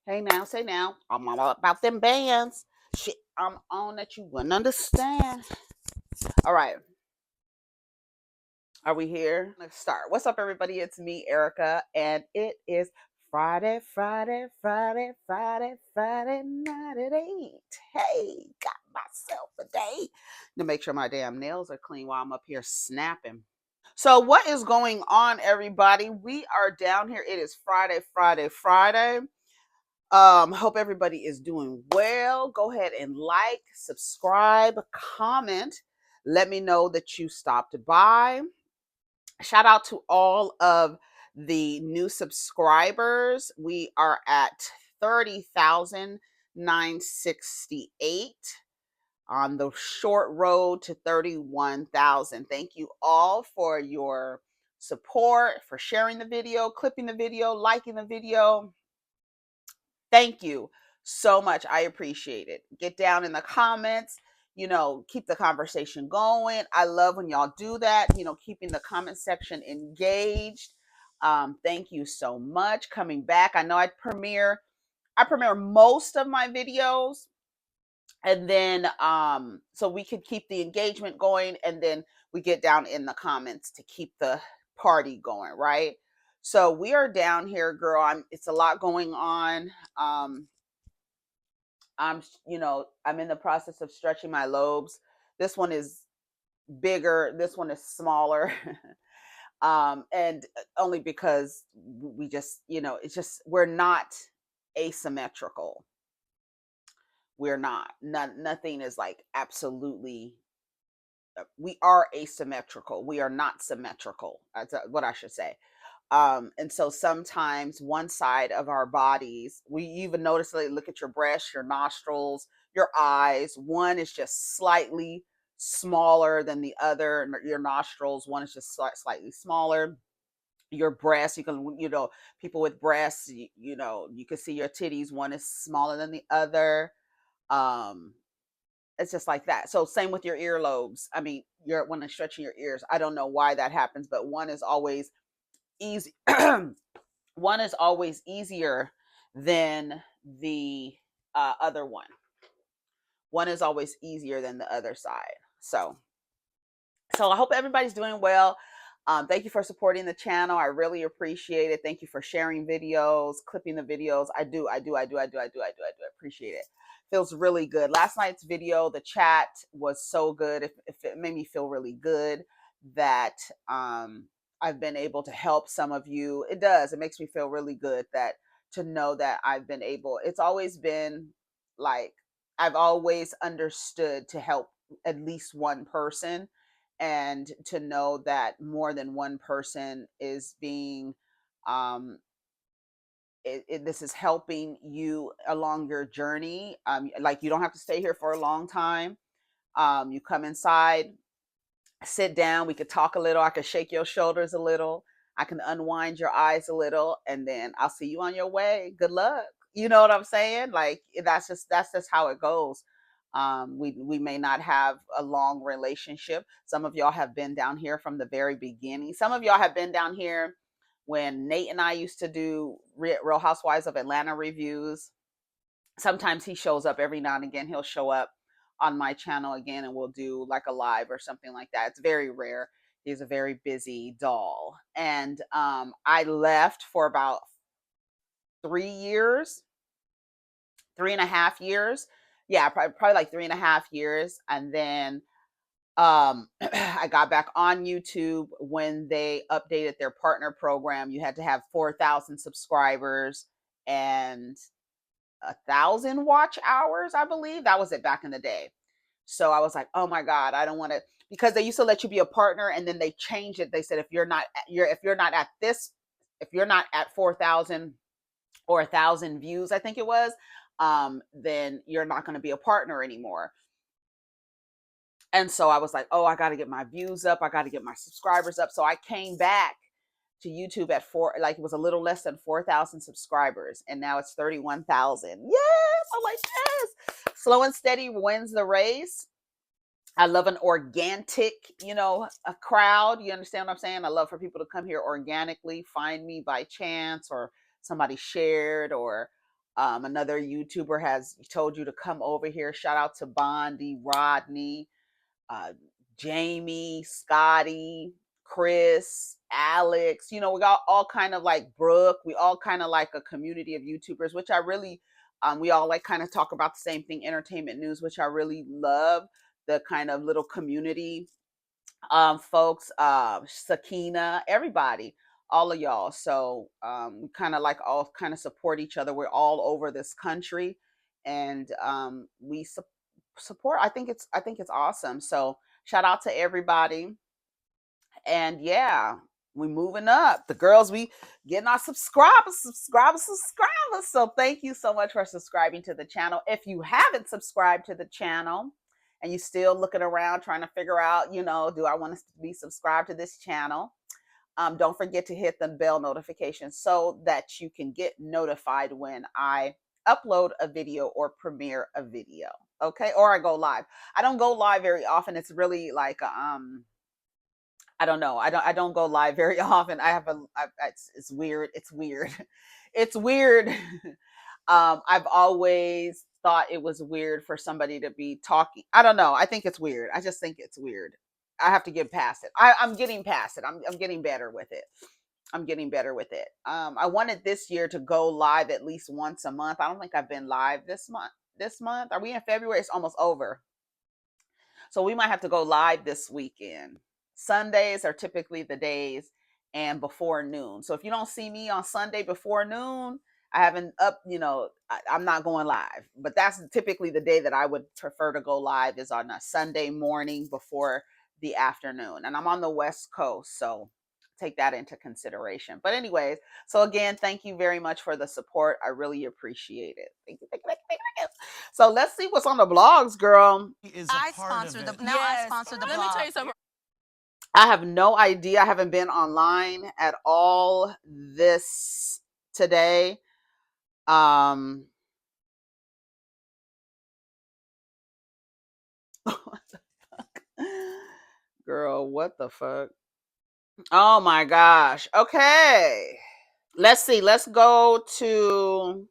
Hey now, say now. I'm all about them bands. Shit, I'm on that you wouldn't understand. All right, are we here? Let's start. What's up, everybody? It's me, Erica, and it is Friday night at 8. Hey, got myself a day to make sure my damn nails are clean while I'm up here snapping. So, what is going on, everybody? We are down here. It is Friday. Hope everybody is doing well. Go ahead and like, subscribe, comment. Let me know that you stopped by. Shout out to all of the new subscribers. We are at 30,968 on the short road to 31,000. Thank you all for your support, for sharing the video, clipping the video, liking the video. Thank you so much. I appreciate it. Get down in the comments, keep the conversation going. I love when y'all do that, keeping the comment section engaged. Thank you so much. Coming back. I know I premiere most of my videos, and then so we could keep the engagement going, and then we get down in the comments to keep the party going, right? So we are down here, girl. It's a lot going on. I'm in the process of stretching my lobes. This one is bigger, this one is smaller. And only because we just, it's just, we're not asymmetrical. We're not. Nothing is like absolutely, we are asymmetrical. We are not symmetrical. That's what I should say. And so sometimes one side of our bodies, we even notice, like, look at your breasts, your nostrils, your eyes. One is just slightly smaller than the other. Your nostrils, one is just slightly smaller. Your breasts, you can, people with breasts, you can see your titties. One is smaller than the other. It's just like that. So same with your earlobes. I mean, when I'm stretching your ears, I don't know why that happens, but one is always easy. One is always easier than the other one. One is always easier than the other side. So I hope everybody's doing well. Thank you for supporting the channel. I really appreciate it. Thank you for sharing videos, clipping the videos. I do appreciate it. Feels really good. Last night's video, the chat was so good. If it made me feel really good that I've been able to help some of you. It does. It makes me feel really good to know that I've been able. It's always been like, I've always understood to help at least one person, and to know that more than one person is being this is helping you along your journey. Like, you don't have to stay here for a long time. You come inside, sit down, we could talk a little, I could shake your shoulders a little, I can unwind your eyes a little, and then I'll see you on your way. Good luck. You know what I'm saying? Like, that's just how it goes. We may not have a long relationship. Some of y'all have been down here from the very beginning. Some of y'all have been down here when Nate and I used to do Real Housewives of Atlanta reviews. Sometimes he shows up. Every now and again he'll show up on my channel again, and we'll do like a live or something like that. It's very rare. He's a very busy doll. And I left for about 3 years, 3.5 years. Yeah, probably like 3.5 years. And then I got back on YouTube when they updated their partner program. You had to have 4,000 subscribers and 1,000 watch hours, I believe. That was it back in the day. So I was like, oh my God, I don't want to, because they used to let you be a partner, and then they changed it. They said, if you're not at 4,000 or 1,000 views, I think it was, then you're not going to be a partner anymore. And so I was like, oh, I got to get my views up. I got to get my subscribers up. So I came back to YouTube at it was a little less than 4,000 subscribers, and now it's 31,000. Yes, I'm like, yes. Slow and steady wins the race. I love an organic, a crowd. You understand what I'm saying? I love for people to come here organically, find me by chance, or somebody shared, or Another YouTuber has told you to come over here. Shout out to Bondi, Rodney, uh, Jamie, Scotty, Chris, Alex. You know, we got all kind of like Brooke. We all kind of like a community of YouTubers, which I really, we all like kind of talk about the same thing, entertainment news, which I really love. The kind of little community folks, Sakina, everybody, all of y'all. So we kind of like all kind of support each other. We're all over this country, and we support. I think it's awesome. So shout out to everybody, and yeah. We moving up. The girls, we getting our subscribers. So thank you so much for subscribing to the channel. If you haven't subscribed to the channel, and you still looking around trying to figure out, do I want to be subscribed to this channel? Don't forget to hit the bell notification so that you can get notified when I upload a video or premiere a video. Okay, or I go live. I don't go live very often. It's really like I don't know. I don't go live very often. It's weird. It's weird. It's weird. I've always thought it was weird for somebody to be talking. I don't know. I think it's weird. I just think it's weird. I have to get past it. I'm getting past it. I'm getting better with it. I'm getting better with it. I wanted this year to go live at least once a month. I don't think I've been live this month. This month, are we in February? It's almost over. So we might have to go live this weekend. Sundays are typically the days and before noon. So if you don't see me on Sunday before noon, I haven't I'm not going live. But that's typically the day that I would prefer to go live, is on a Sunday morning before the afternoon. And I'm on the West Coast, so take that into consideration. But anyways, so again, thank you very much for the support. I really appreciate it. Thank you. So let's see what's on the blogs, girl. I sponsor the blog. Let me tell you something. I have no idea. I haven't been online at all this today. What the fuck? Girl, what the fuck? Oh my gosh. Okay. Let's see. Let's go to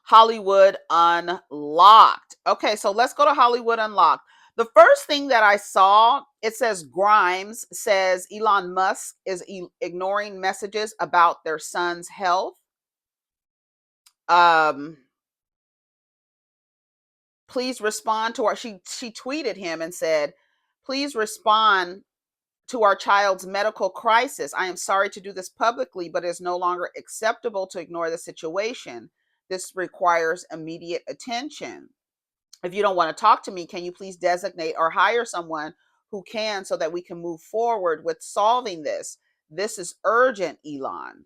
Hollywood Unlocked. Okay, so let's go to Hollywood Unlocked. The first thing that I saw, it says Grimes says Elon Musk is ignoring messages about their son's health. Please respond to our, she tweeted him and said, please respond to our child's medical crisis. I am sorry to do this publicly, but it is no longer acceptable to ignore the situation. This requires immediate attention. If you don't want to talk to me, can you please designate or hire someone who can, so that we can move forward with solving this? This is urgent, Elon.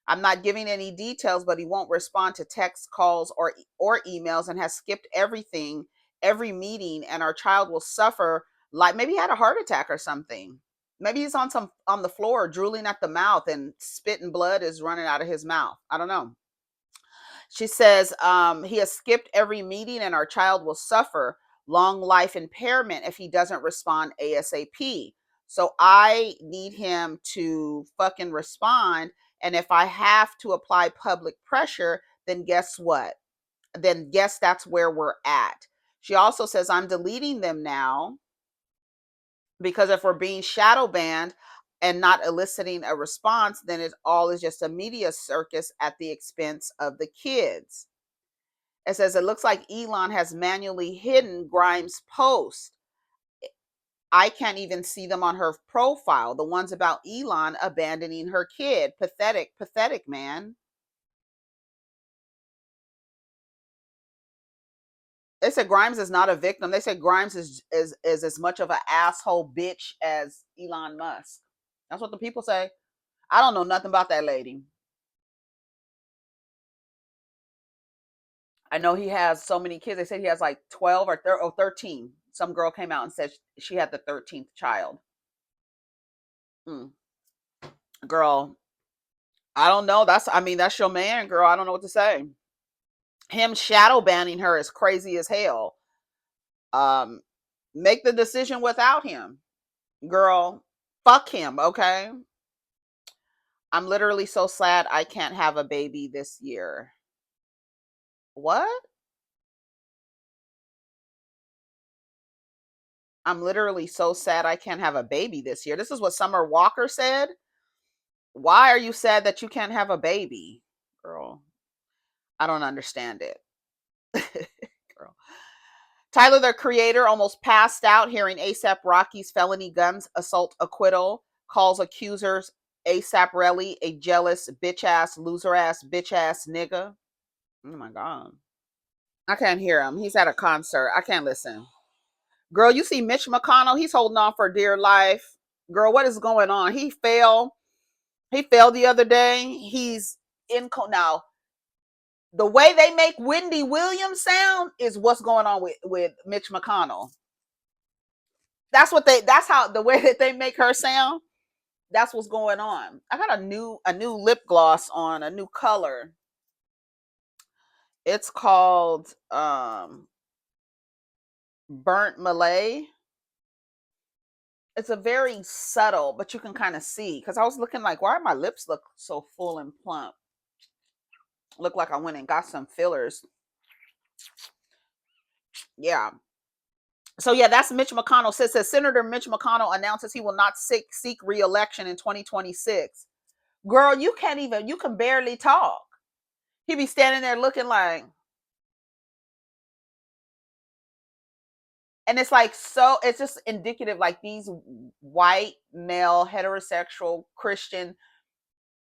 I'm not giving any details, but he won't respond to texts, calls, or emails, and has skipped everything, every meeting, and our child will suffer. Like maybe he had a heart attack or something. Maybe he's on the floor drooling at the mouth and spit and blood is running out of his mouth. I don't know. She says he has skipped every meeting and our child will suffer long life impairment if he doesn't respond ASAP. So I need him to fucking respond. And if I have to apply public pressure, then guess what? Then guess that's where we're at. She also says, I'm deleting them now because if we're being shadow banned and not eliciting a response, then it all is just a media circus at the expense of the kids. It says it looks like Elon has manually hidden Grimes' posts. I can't even see them on her profile. The ones about Elon abandoning her kid. Pathetic, pathetic, man. They said Grimes is not a victim. They said Grimes is as much of an asshole bitch as Elon Musk. That's what the people say. I don't know nothing about that lady. I know he has so many kids. They said he has like 12 or 13. Some girl came out and said she had the 13th child. Girl, I don't know. That's your man, girl. I don't know what to say. Him shadow banning her is crazy as hell. Make the decision without him. Girl, fuck him, okay? I'm literally so sad I can't have a baby this year. What? I'm literally so sad I can't have a baby this year. This is what Summer Walker said. Why are you sad that you can't have a baby? Girl, I don't understand it. Girl. Tyler, the creator, almost passed out hearing ASAP Rocky's felony guns assault acquittal, calls accusers ASAP Relly a jealous, bitch ass, loser ass, bitch ass nigga. Oh my God. I can't hear him. He's at a concert. I can't listen. Girl, you see Mitch McConnell? He's holding on for dear life. Girl, what is going on? He fell. He fell the other day. He's in now. The way they make Wendy Williams sound is what's going on with Mitch McConnell. That's how the way that they make her sound, that's what's going on. I got a new lip gloss on, a new color. It's called Burnt Malay. It's a very subtle, but you can kind of see, because I was looking like, why are my lips look so full and plump? Look like I went and got some fillers. Yeah. So yeah, that's Mitch McConnell. Says Senator Mitch McConnell announces he will not seek re-election in 2026. Girl, you can barely talk. He be standing there looking like, and it's like, so it's just indicative, like these white male heterosexual Christian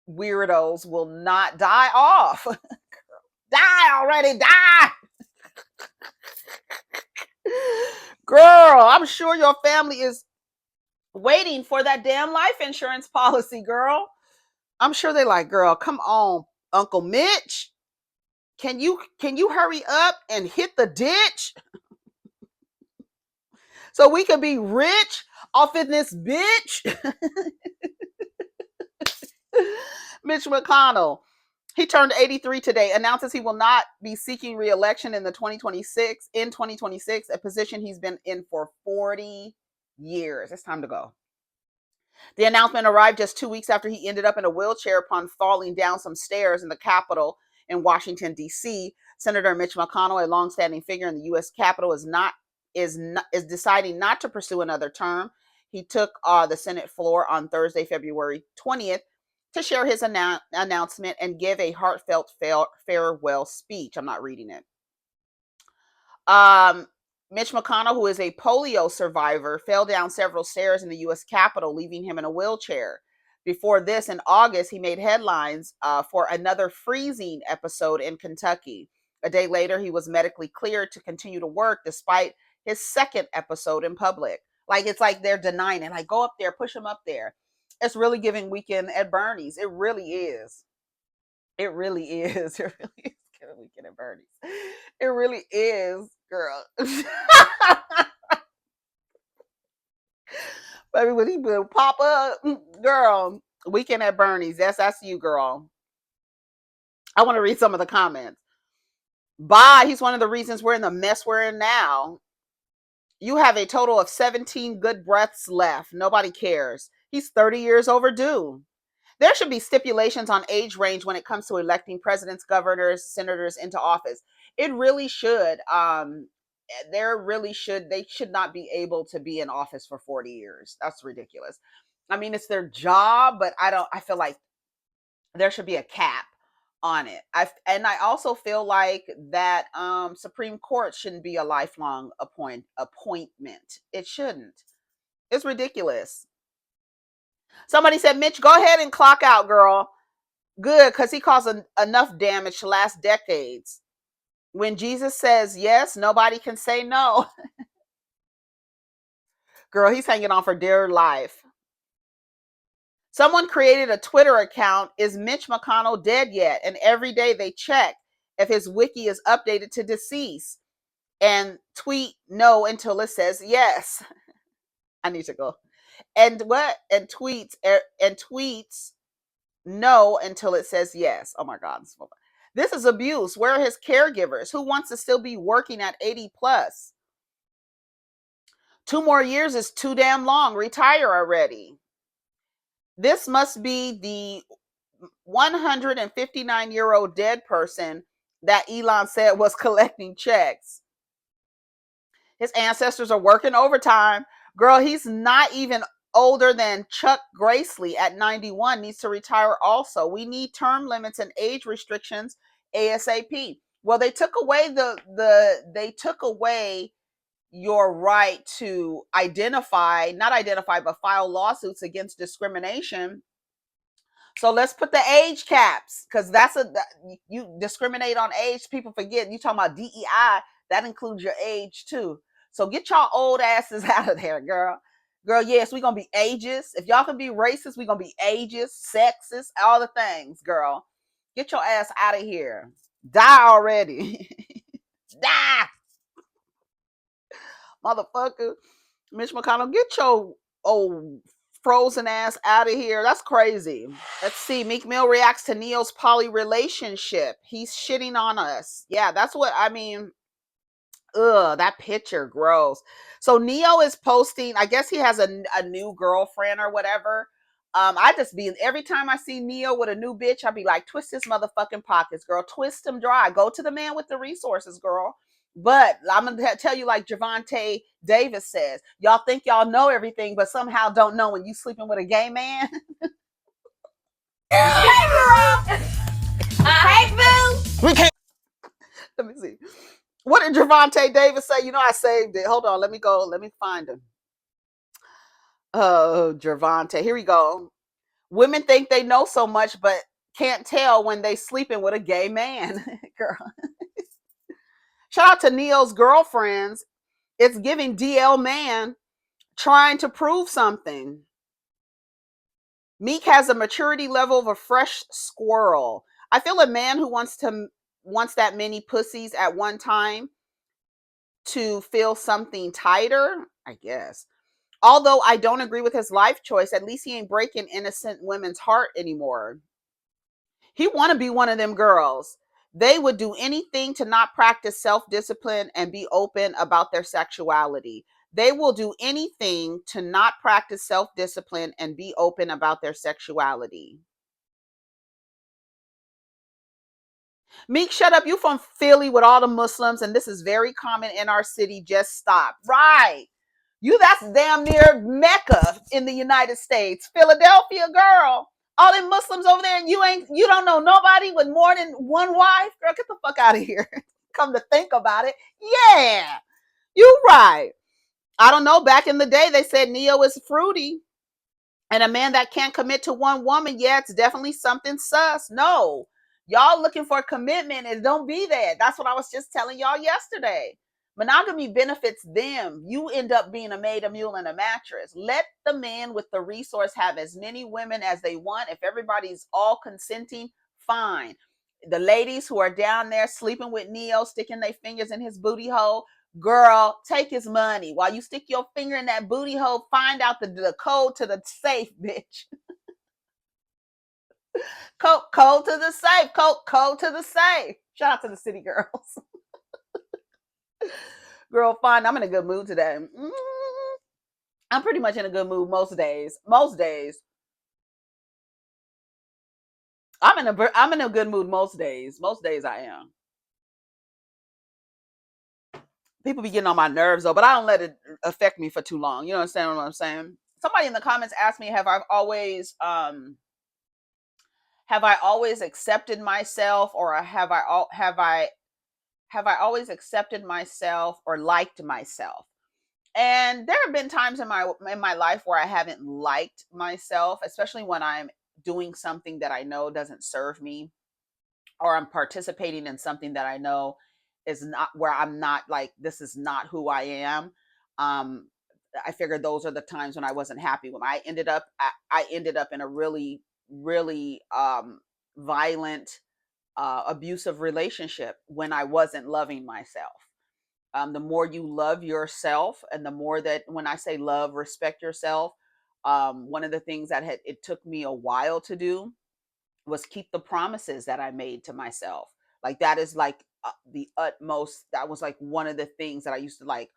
weirdos will not die off. Die already, die. Girl, I'm sure your family is waiting for that damn life insurance policy, girl. I'm sure they like, girl, come on, Uncle Mitch. Can you hurry up and hit the ditch so we can be rich off in this bitch? Mitch McConnell, he turned 83 today, announces he will not be seeking re-election in 2026, a position he's been in for 40 years. It's time to go. The announcement arrived just 2 weeks after he ended up in a wheelchair upon falling down some stairs in the Capitol in Washington, D.C. Senator Mitch McConnell, a longstanding figure in the U.S. Capitol, is deciding not to pursue another term. He took the Senate floor on Thursday, February 20th, to share his announcement and give a heartfelt farewell speech. I'm not reading it. Mitch McConnell, who is a polio survivor, fell down several stairs in the U.S. Capitol, leaving him in a wheelchair. Before this, in August, he made headlines for another freezing episode in Kentucky. A day later, he was medically cleared to continue to work despite his second episode in public. Like, it's like they're denying it. Like, go up there, push him up there. It's really giving Weekend at Bernie's. It really is. It really is. It really is giving Weekend at Bernie's. It really is, girl. Baby, when he will pop up, girl, Weekend at Bernie's. That's you, girl. I want to read some of the comments. Bye. He's one of the reasons we're in the mess we're in now. You have a total of 17 good breaths left. Nobody cares. He's 30 years overdue. There should be stipulations on age range when it comes to electing presidents, governors, senators into office. It really should. They should not be able to be in office for 40 years. That's ridiculous. I mean, it's their job, but I feel like there should be a cap on it. I also feel like that Supreme Court shouldn't be a lifelong appointment. It shouldn't. It's ridiculous. Somebody said, Mitch, go ahead and clock out, girl. Good, because he caused enough damage to last decades. When Jesus says yes, nobody can say no. Girl, he's hanging on for dear life. Someone created a Twitter account, is Mitch McConnell dead yet? And every day they check if his wiki is updated to deceased and tweet no until it says yes. I need to go. And what? And tweets no until it says yes. Oh my God. This is abuse. Where are his caregivers? Who wants to still be working at 80 plus? 2 more years is too damn long. Retire already. This must be the 159-year-old dead person that Elon said was collecting checks. His ancestors are working overtime. Girl, he's not even older than Chuck Gracely at 91, needs to retire also. We need term limits and age restrictions ASAP. Well, they took away your right to not identify, but file lawsuits against discrimination. So let's put the age caps, because you discriminate on age. People forget you talking about DEI. That includes your age too. So get y'all old asses out of there, girl. Girl, yes, we're gonna be ageist. If y'all can be racist, we're gonna be ageist, sexist, all the things, girl. Get your ass out of here. Die already. Die, motherfucker. Mitch McConnell, get your old frozen ass out of here. That's crazy. Let's see. Meek Mill reacts to NeYo's poly relationship. He's shitting on us. Yeah, that's what I mean. Ugh, that picture, gross. So NeYo is posting, I guess he has a new girlfriend or whatever. I just be, every time I see NeYo with a new bitch, I be like, twist his motherfucking pockets, girl. Twist him dry. Go to the man with the resources, girl. But I'm going to tell you, like Javante Davis says, y'all think y'all know everything, but somehow don't know when you sleeping with a gay man. Hey, girl. Hey, boo. We can't. Let me see. What did Javante Davis say? You know, I saved it. Hold on. Let me go. Let me find him. Oh, Javante. Here we go. Women think they know so much, but can't tell when they sleeping with a gay man. Girl. Shout out to NeYo's girlfriends. It's giving DL man trying to prove something. Meek has a maturity level of a fresh squirrel. I feel a man who wants that many pussies at one time to feel something tighter, I guess. Although I don't agree with his life choice, at least he ain't breaking innocent women's heart anymore. He want to be one of them girls. They would do anything to not practice self-discipline and be open about their sexuality. They will do anything to not practice self-discipline and be open about their sexuality. Meek, shut up. You from Philly with all the Muslims, and this is very common in our city. Just stop. Right. That's damn near Mecca in the United States. Philadelphia, girl. All them Muslims over there, and you don't know nobody with more than one wife? Girl, get the fuck out of here. Come to think about it. Yeah. You right. I don't know. Back in the day, they said NeYo is fruity. And a man that can't commit to one woman, yeah, it's definitely something sus. No. Y'all looking for commitment and don't be that. That's what I was just telling y'all yesterday. Monogamy benefits them. You end up being a maid, a mule, and a mattress. Let the man with the resource have as many women as they want. If everybody's all consenting, fine. The ladies who are down there sleeping with NeYo, sticking their fingers in his booty hole, girl, take his money. While you stick your finger in that booty hole, find out the code to the safe, bitch. Code to the safe. Code to the safe. Shout out to the city girls. Girl, fine. I'm in a good mood today. I'm pretty much in a good mood most days. Most days. I'm in a good mood most days. Most days I am. People be getting on my nerves though, but I don't let it affect me for too long. You understand what I'm saying? Somebody in the comments asked me, have I always accepted myself, or have I always accepted myself or liked myself? And there have been times in my life where I haven't liked myself, especially when I'm doing something that I know doesn't serve me, or I'm participating in something that I know is not, where I'm not like, this is not who I am. I figured those are the times when I wasn't happy. When I ended up in a really, really violent, abusive relationship when I wasn't loving myself. The more you love yourself, and the more that, when I say love, respect yourself, one of the things that it took me a while to do was keep the promises that I made to myself. Like that is like the utmost. That was like one of the things that I used to like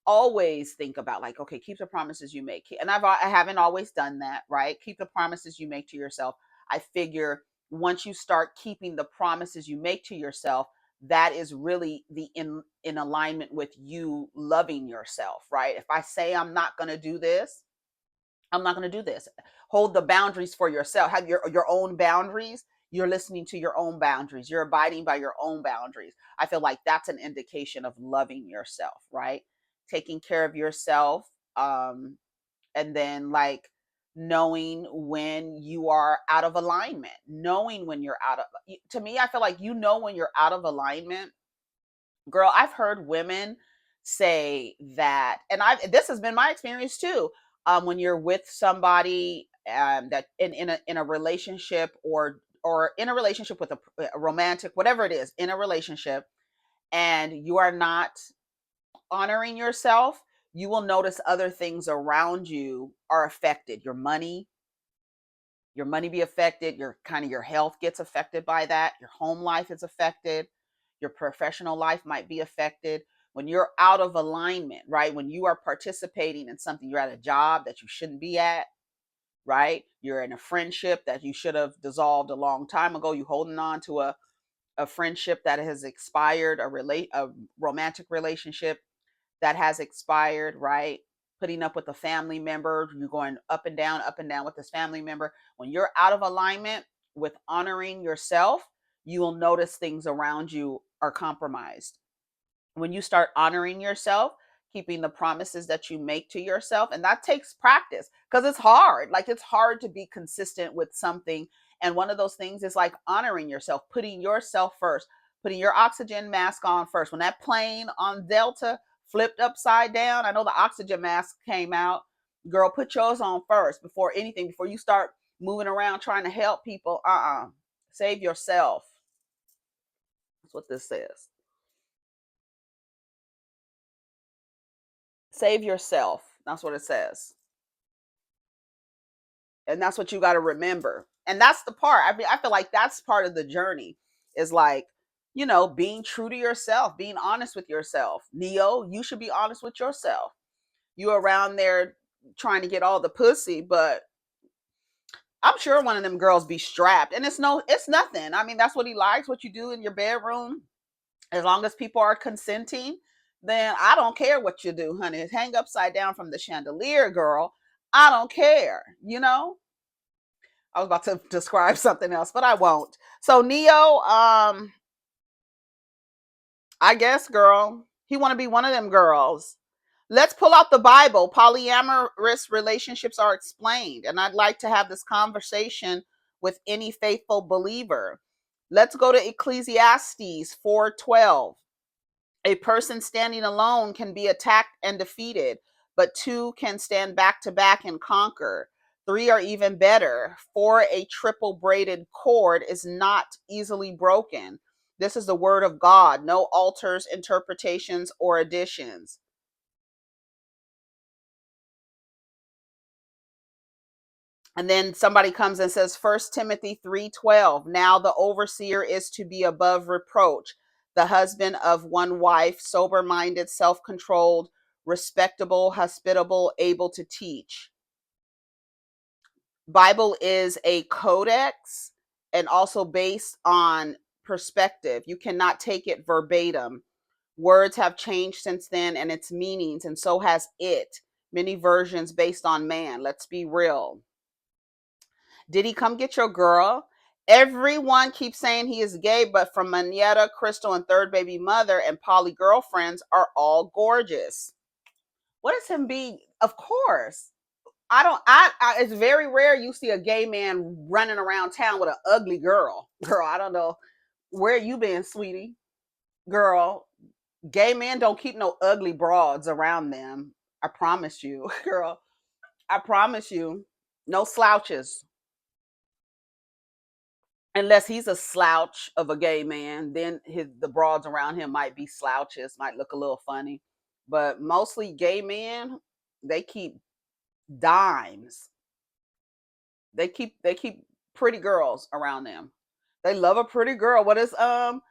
always think about. Like, okay, keep the promises you make. And I haven't always done that, right? Keep the promises you make to yourself. I figure once you start keeping the promises you make to yourself, that is really the in alignment with you loving yourself, right? If I say I'm not going to do this, I'm not going to do this. Hold the boundaries for yourself. Have your own boundaries. You're listening to your own boundaries. You're abiding by your own boundaries. I feel like that's an indication of loving yourself, right? Taking care of yourself, and then like knowing when you are out of alignment, knowing when you're out of. To me, I feel like when you're out of alignment, girl. I've heard women say that, and I've this has been my experience too. When you're with somebody, that in a relationship, or in a relationship with a romantic, whatever it is, in a relationship, and you are not honoring yourself, you will notice other things around you are affected. Your money be affected, your health gets affected by that, your home life is affected, your professional life might be affected when you're out of alignment, right? When you are participating in something, you're at a job that you shouldn't be at, right? You're in a friendship that you should have dissolved a long time ago. You holding on to a friendship that has expired, a romantic relationship that has expired, right? Putting up with a family member, you're going up and down with this family member. When you're out of alignment with honoring yourself, you will notice things around you are compromised. When you start honoring yourself, keeping the promises that you make to yourself, and that takes practice because it's hard. Like, it's hard to be consistent with something. And one of those things is like honoring yourself, putting yourself first, putting your oxygen mask on first. When that plane on Delta flipped upside down, I know the oxygen mask came out. Girl, put yours on first before anything, before you start moving around trying to help people. Save yourself. That's what this says. Save yourself. That's what it says. And that's what you got to remember. And that's the part. I mean, I feel like that's part of the journey, is like, being true to yourself, being honest with yourself. Neo, you should be honest with yourself. You around there trying to get all the pussy, but I'm sure one of them girls be strapped, and it's nothing. I mean, that's what he likes, what you do in your bedroom. As long as people are consenting, then I don't care what you do, honey. Hang upside down from the chandelier, girl. I don't care. I was about to describe something else, but I won't. So Neo, I guess, girl, he want to be one of them girls. Let's pull out the Bible. Polyamorous relationships are explained, and I'd like to have this conversation with any faithful believer. Let's go to Ecclesiastes 4:12. A person standing alone can be attacked and defeated, but two can stand back to back and conquer. Three are even better, for a triple braided cord is not easily broken. This is the word of God, no alters, interpretations, or additions. And then somebody comes and says, 1 Timothy 3:12. Now the overseer is to be above reproach, the husband of one wife, sober minded, self controlled, respectable, hospitable, able to teach. Bible is a codex and also based on perspective. You cannot take it verbatim. Words have changed since then and its meanings, and so has it. Many versions based on man. Let's be real. Did he come get your girl? Everyone keeps saying he is gay, but from Manetta, Crystal, and third baby mother and poly girlfriends are all gorgeous. What is him being? Of course. I don't. It's very rare you see a gay man running around town with an ugly girl. Girl, I don't know where you been, sweetie. Girl, gay men don't keep no ugly broads around them. I promise you, girl. I promise you, no slouches. Unless he's a slouch of a gay man, then the broads around him might be slouches, might look a little funny. But mostly gay men, they keep dimes. They keep pretty girls around them. They love a pretty girl. What is can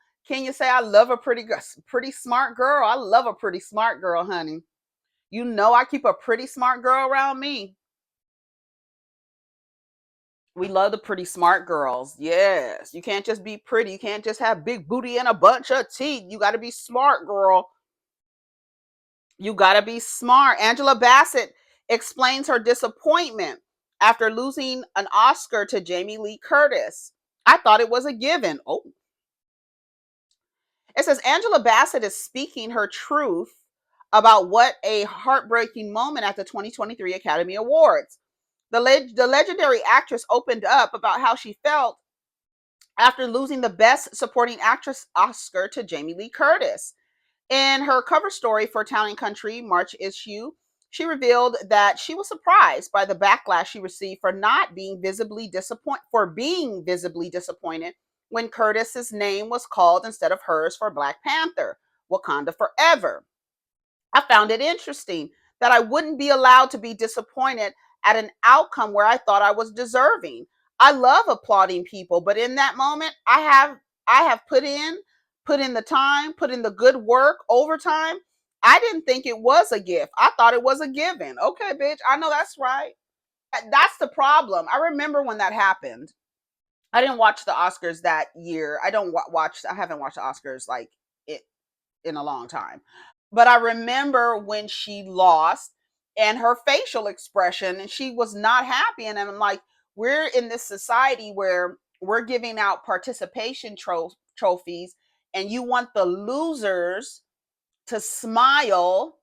you say I love a pretty smart girl? I love a pretty smart girl, honey. I keep a pretty smart girl around me. We love the pretty smart girls. Yes. You can't just be pretty. You can't just have big booty and a bunch of teeth. You got to be smart, girl. You got to be smart. Angela Bassett explains her disappointment after losing an Oscar to Jamie Lee Curtis. I thought it was a given. Oh, it says Angela Bassett is speaking her truth about what a heartbreaking moment at the 2023 Academy Awards. The legendary actress opened up about how she felt after losing the Best Supporting Actress Oscar to Jamie Lee Curtis. In her cover story for Town and Country March issue, she revealed that she was surprised by the backlash she received for being visibly disappointed when Curtis's name was called instead of hers for Black Panther, Wakanda Forever. I found it interesting that I wouldn't be allowed to be disappointed at an outcome where I thought I was deserving. I love applauding people, but in that moment, I have put in the time, put in the good work, overtime. I didn't think it was a gift. I thought it was a given. Okay, bitch, I know that's right. That's the problem. I remember when that happened. I didn't watch the Oscars that year. I don't watch. I haven't watched the Oscars like it in a long time. But I remember when she lost and her facial expression, and she was not happy. And I'm like, we're in this society where we're giving out participation trophies, and you want the losers to smile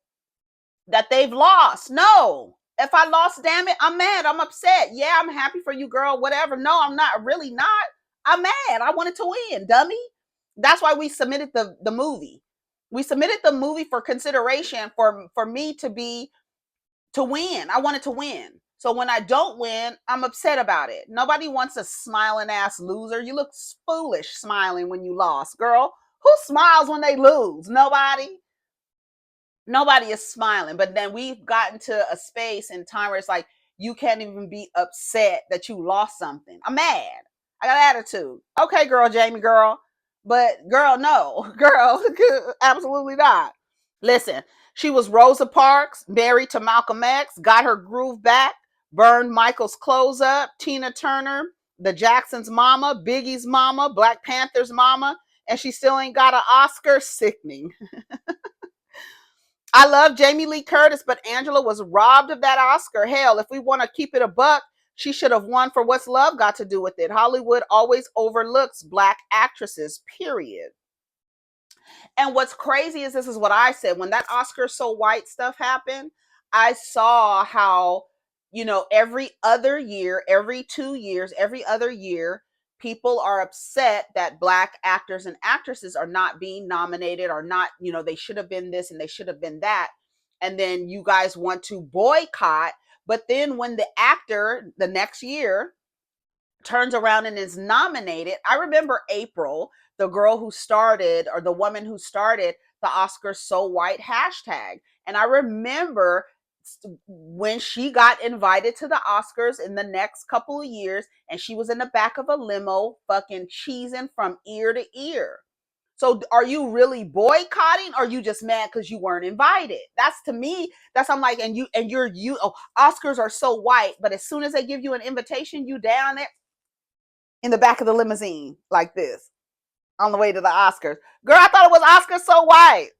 that they've lost. No. If I lost, damn it, I'm mad. I'm upset. Yeah, I'm happy for you, girl, whatever. No, I'm not really not. I'm mad. I wanted to win, dummy. That's why we submitted the movie. We submitted the movie for consideration for me to win. I wanted to win. So when I don't win, I'm upset about it. Nobody wants a smiling ass loser. You look foolish smiling when you lost, girl. Who smiles when they lose? Nobody. Nobody is smiling. But then we've gotten to a space and time where it's like you can't even be upset that you lost something. I'm mad. I got attitude. Okay, girl, Jamie, girl. But girl, no. Girl, absolutely not. Listen, she was Rosa Parks, married to Malcolm X, got her groove back, burned Michael's clothes up, Tina Turner, the Jacksons' mama, Biggie's mama, Black Panther's mama, and she still ain't got an Oscar. Sickening. I love Jamie Lee Curtis, but Angela was robbed of that Oscar. Hell, if we want to keep it a buck, she should have won for What's Love Got to Do with It. Hollywood always overlooks Black actresses, period. And what's crazy is this is what I said. When that Oscar So White stuff happened, I saw how, every other year, every 2 years, every other year, people are upset that Black actors and actresses are not being nominated or not, they should have been this and they should have been that. And then you guys want to boycott. But then when the actor the next year turns around and is nominated. I remember April, the girl who started, or the woman who started the Oscar So White hashtag. And I remember when she got invited to the Oscars in the next couple of years, and she was in the back of a limo fucking cheesing from ear to ear. So are you really boycotting, or are you just mad because you weren't invited? That's, to me, that's, I'm like, Oscars are so white, but as soon as they give you an invitation, you down there in the back of the limousine like this on the way to the Oscars. Girl, I thought it was Oscar So White.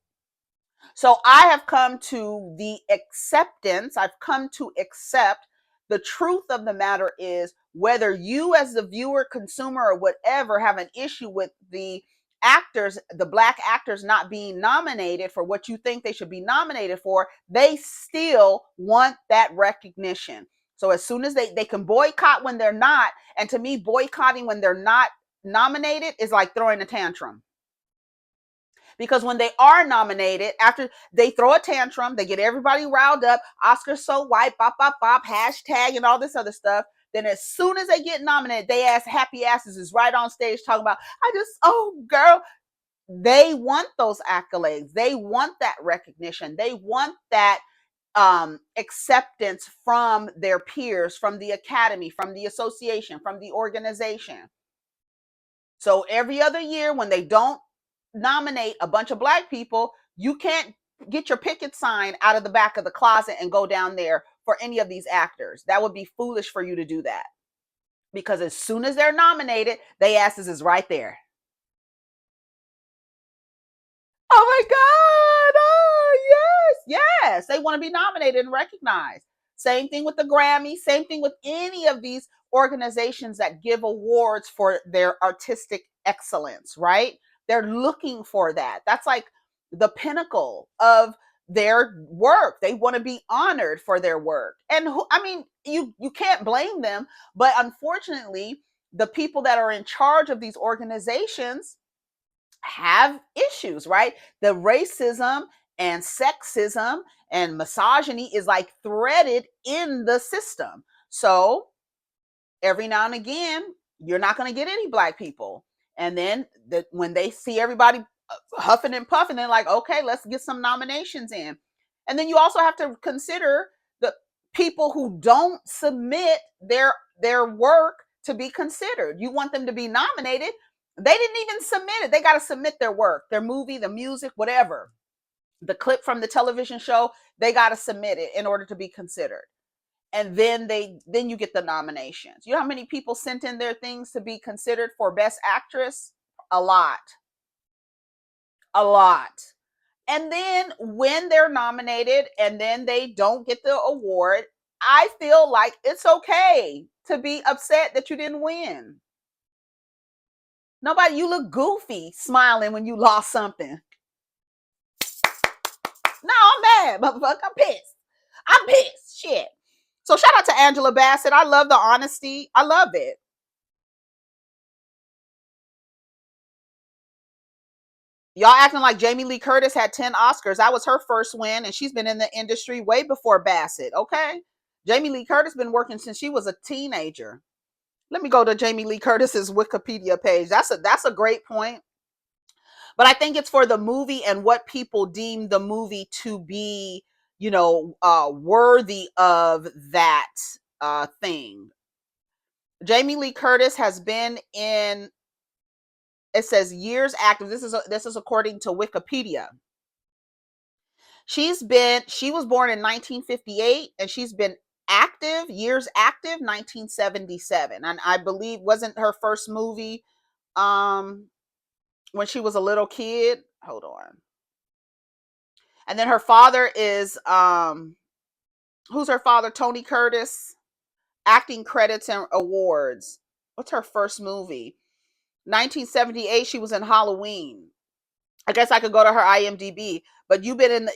So I have come to the acceptance. I've come to accept the truth of the matter is whether you as the viewer, consumer, or whatever have an issue with the actors, the Black actors not being nominated for what you think they should be nominated for, they still want that recognition. So as soon as they can boycott when they're not, and to me, boycotting when they're not nominated is like throwing a tantrum. Because when they are nominated, after they throw a tantrum, they get everybody riled up, Oscar So White, bop, bop, bop, hashtag, and all this other stuff. Then as soon as they get nominated, they happy asses is right on stage talking about, girl, they want those accolades. They want that recognition. They want that acceptance from their peers, from the academy, from the association, from the organization. So every other year when they don't nominate a bunch of Black people, you can't get your picket sign out of the back of the closet and go down there for any of these actors. That would be foolish for you to do that. because as soon as they're nominated, they asses is right there. Oh my God. Oh, yes. Yes. They want to be nominated and recognized. Same thing with the Grammy. Same thing with any of these organizations that give awards for their artistic excellence, right? They're looking for that. That's like the pinnacle of their work. They want to be honored for their work. And I mean, you can't blame them, but unfortunately, the people that are in charge of these organizations have issues, right? The racism and sexism and misogyny is like threaded in the system. So every now and again, you're not going to get any black people. And then when they see everybody huffing and puffing, they're like, okay, let's get some nominations in. And then you also have to consider the people who don't submit their work to be considered. You want them to be nominated. They didn't even submit it. They got to submit their work, their movie, the music, whatever. The clip from the television show, they got to submit it in order to be considered. And then you get the nominations. You know how many people sent in their things to be considered for Best Actress? A lot. A lot. And then when they're nominated and then they don't get the award, I feel like it's okay to be upset that you didn't win. Nobody, you look goofy smiling when you lost something. No, I'm mad, motherfucker. I'm pissed. I'm pissed. Shit. So shout out to Angela Bassett. I love the honesty. I love it. Y'all acting like Jamie Lee Curtis had 10 Oscars. That was her first win, and she's been in the industry way before Bassett, okay? Jamie Lee Curtis been working since she was a teenager. Let me go to Jamie Lee Curtis's Wikipedia page. That's a great point. But I think it's for the movie and what people deem the movie to be, worthy of that thing. Jamie Lee Curtis has been in, it says years active. This is according to Wikipedia. She was born in 1958 and she's been years active 1977. And I believe wasn't her first movie when she was a little kid. Hold on. And then her father is who's her father? Tony Curtis. Acting credits and awards. What's her first movie? 1978, she was in Halloween. I guess I could go to her IMDb, but you've been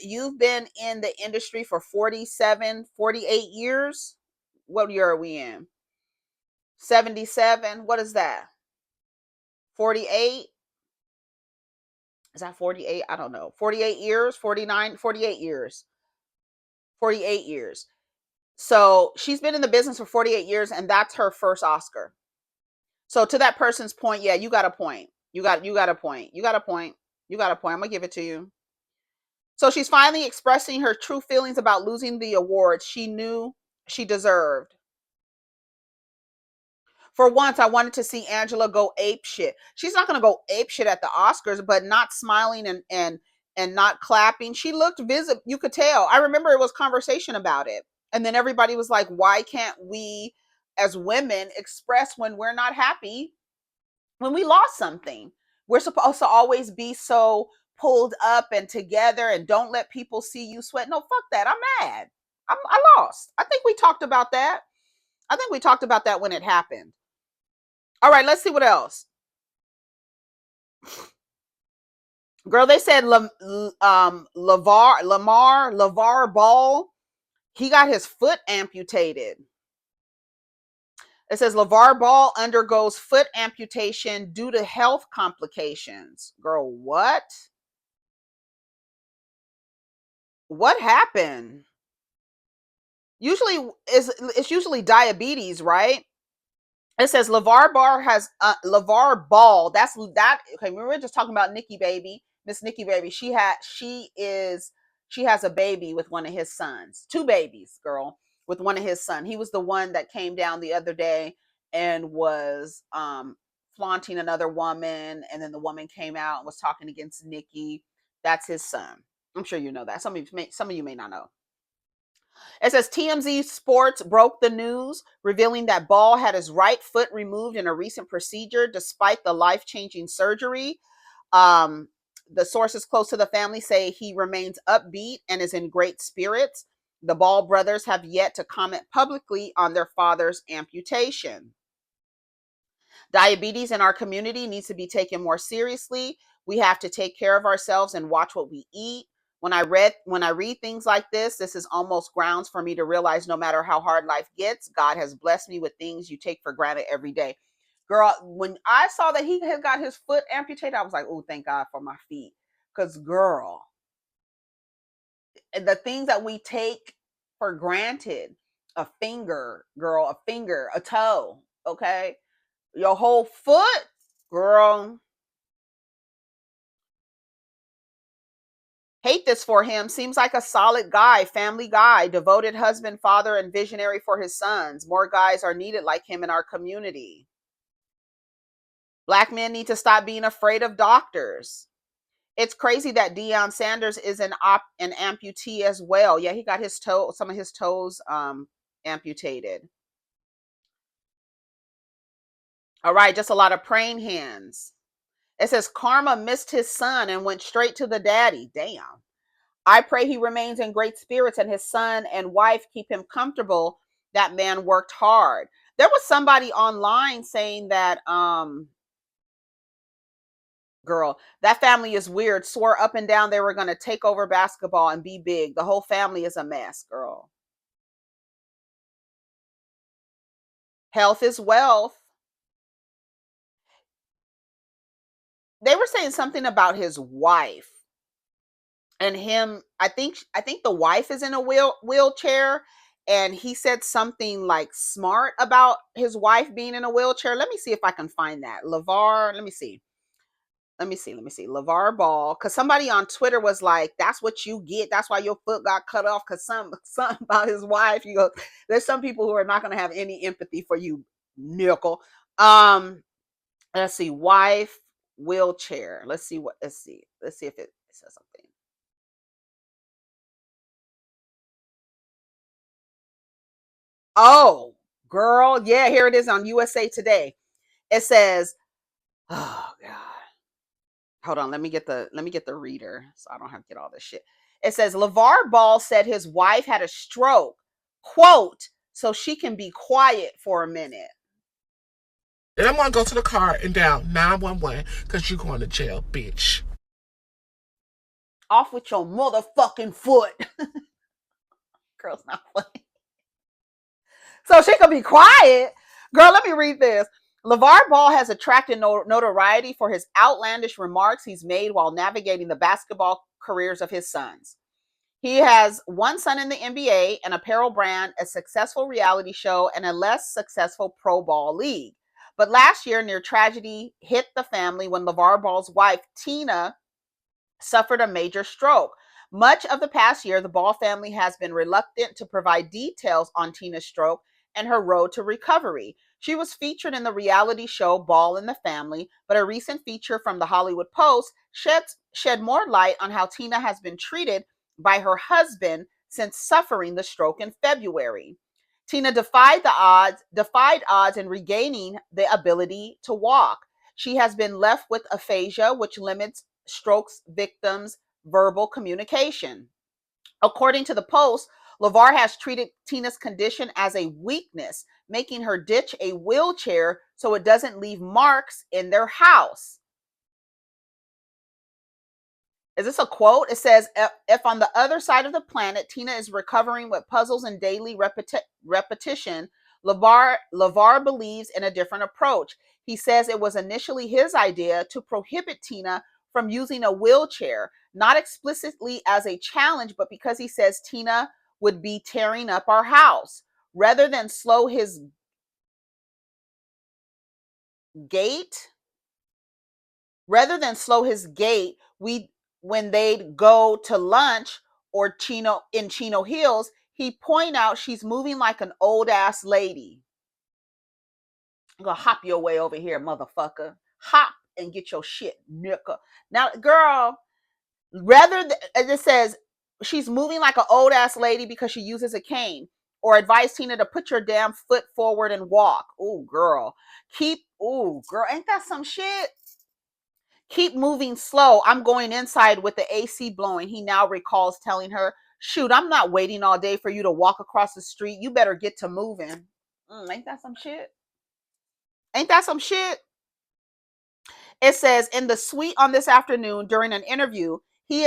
in the industry for 47, 48 years. What year are we in? 77. What is that? 48? Is that 48? I don't know. 48 years, 49, 48 years. 48 years. So she's been in the business for 48 years, and that's her first Oscar. So to that person's point, yeah, you got a point. You got a point. You got a point. You got a point. I'm gonna give it to you. So she's finally expressing her true feelings about losing the award she knew she deserved. For once, I wanted to see Angela go ape shit. She's not gonna go ape shit at the Oscars, but not smiling and not clapping. She looked visible. You could tell. I remember it was conversation about it. And then everybody was like, why can't we as women express when we're not happy when we lost something? We're supposed to always be so pulled up and together and don't let people see you sweat. No, fuck that. I'm mad. I lost. I think we talked about that. I think we talked about that when it happened. All right, let's see what else. Girl, they said Lavar Ball, he got his foot amputated. It says Lavar Ball undergoes foot amputation due to health complications. Girl, what? What happened? It's usually diabetes, right? It says Lavar Ball. That's that. Okay, we were just talking about Nikki Baby, Miss Nikki Baby. She has a baby with one of his sons. Two babies, girl, with one of his sons. He was the one that came down the other day and was flaunting another woman, and then the woman came out and was talking against Nikki. That's his son. I'm sure you know that. Some of you may not know. It says TMZ Sports broke the news, revealing that Ball had his right foot removed in a recent procedure despite the life-changing surgery. Um, the sources close to the family say he remains upbeat and is in great spirits. The Ball brothers have yet to comment publicly on their father's amputation. Diabetes in our community needs to be taken more seriously. We have to take care of ourselves and watch what we eat. When I read things like this is almost grounds for me to realize no matter how hard life gets, God has blessed me with things you take for granted every day. Girl, when I saw that he had got his foot amputated, I was like, oh, thank God for my feet. Because, girl, the things that we take for granted, a finger, girl, a finger, a toe, okay? Your whole foot, girl. Hate this for him. Seems like a solid guy, family guy, devoted husband, father, and visionary for his sons. More guys are needed like him in our community. Black men need to stop being afraid of doctors. It's crazy that Deion Sanders is an amputee as well. Yeah, he got some of his toes amputated. All right, just a lot of praying hands. It says karma missed his son and went straight to the daddy. Damn. I pray he remains in great spirits and his son and wife keep him comfortable. That man worked hard. There was somebody online saying that girl, that family is weird. Swore up and down they were going to take over basketball and be big. The whole family is a mess, girl. Health is wealth. They were saying something about his wife and him. I think the wife is in a wheelchair, and he said something like smart about his wife being in a wheelchair. Let me see if I can find that. Lavar, let me see. Lavar Ball, because somebody on Twitter was like, "That's what you get. That's why your foot got cut off." Because something about his wife. You go, there's some people who are not going to have any empathy for you, nickel. Let's see, wife wheelchair. Let's see what. Let's see if it says something. Oh, girl, yeah, here it is on USA Today. It says, "Oh God." Hold on, let me get the reader so I don't have to get all this shit. It says LeVar Ball said his wife had a stroke, quote, so she can be quiet for a minute. Then I'm gonna go to the car and dial 911 because you're going to jail, bitch. Off with your motherfucking foot. Girl's not funny. So she can be quiet. Girl, let me read this. LeVar Ball has attracted notoriety for his outlandish remarks he's made while navigating the basketball careers of his sons. He has one son in the NBA, an apparel brand, a successful reality show, and a less successful pro ball league. But last year, near tragedy hit the family when LeVar Ball's wife, Tina, suffered a major stroke. Much of the past year, the Ball family has been reluctant to provide details on Tina's stroke and her road to recovery. She was featured in the reality show Ball in the Family, but a recent feature from the Hollywood Post shed more light on how Tina has been treated by her husband since suffering the stroke in February. Tina defied odds in regaining the ability to walk. She has been left with aphasia, which limits strokes victims' verbal communication. According to the Post, LeVar has treated Tina's condition as a weakness, making her ditch a wheelchair so it doesn't leave marks in their house. Is this a quote? It says, if on the other side of the planet, Tina is recovering with puzzles and daily repetition, LeVar believes in a different approach. He says it was initially his idea to prohibit Tina from using a wheelchair, not explicitly as a challenge, but because he says Tina would be tearing up our house. Rather than slow his gait, when they'd go to lunch or Chino Hills, he'd point out she's moving like an old ass lady. I'm gonna hop your way over here, motherfucker. Hop and get your shit, nigga. Now, girl, it says she's moving like an old ass lady because she uses a cane. Or advise Tina to put your damn foot forward and walk. Ooh, girl. Ooh, girl, ain't that some shit? Keep moving slow. I'm going inside with the AC blowing. He now recalls telling her, shoot, I'm not waiting all day for you to walk across the street. You better get to moving. Ain't that some shit? Ain't that some shit? It says in the suite on this afternoon during an interview, he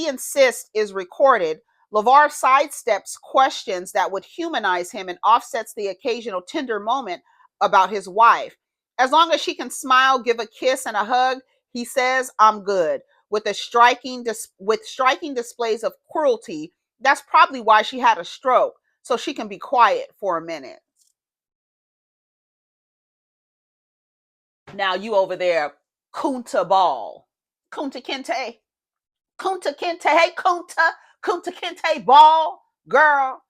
insists is recorded. Lavar sidesteps questions that would humanize him and offsets the occasional tender moment about his wife. As long as she can smile, give a kiss and a hug, he says, I'm good. With striking displays of cruelty, that's probably why she had a stroke, so she can be quiet for a minute. Now you over there, Kunta Ball. Kunta Kinte. Kunta Kinte. Hey, Kunta Kinte Ball. Girl,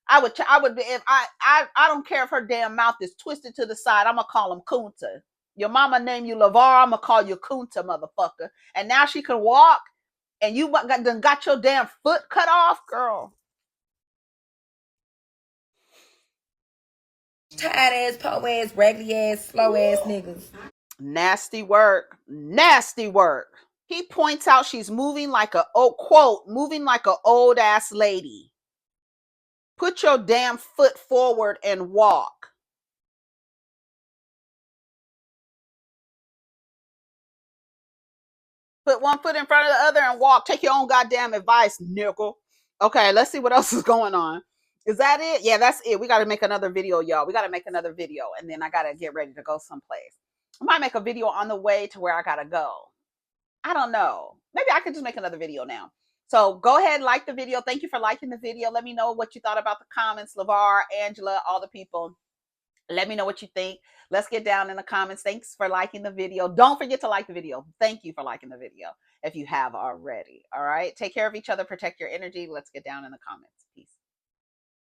I would if I don't care if her damn mouth is twisted to the side. I'm gonna call him Kunta. Your mama named you Lavar. I'm gonna call you Kunta, motherfucker. And now she can walk, and you done got your damn foot cut off, girl. Tired ass, po ass, raggedy ass, slow ass niggas. Nasty work. Nasty work. He points out she's moving like moving like a old ass lady. Put your damn foot forward and walk. Put one foot in front of the other and walk. Take your own goddamn advice, nickel. Okay, let's see what else is going on. Is that it? Yeah, that's it. We got to make another video, y'all. We got to make another video, and then I got to get ready to go someplace. I might make a video on the way to where I got to go. I don't know. Maybe I could just make another video now. So go ahead, like the video. Thank you for liking the video. Let me know what you thought about the comments. Lavar, Angela, all the people. Let me know what you think. Let's get down in the comments. Thanks for liking the video. Don't forget to like the video. Thank you for liking the video if you have already. All right. Take care of each other. Protect your energy. Let's get down in the comments. Peace.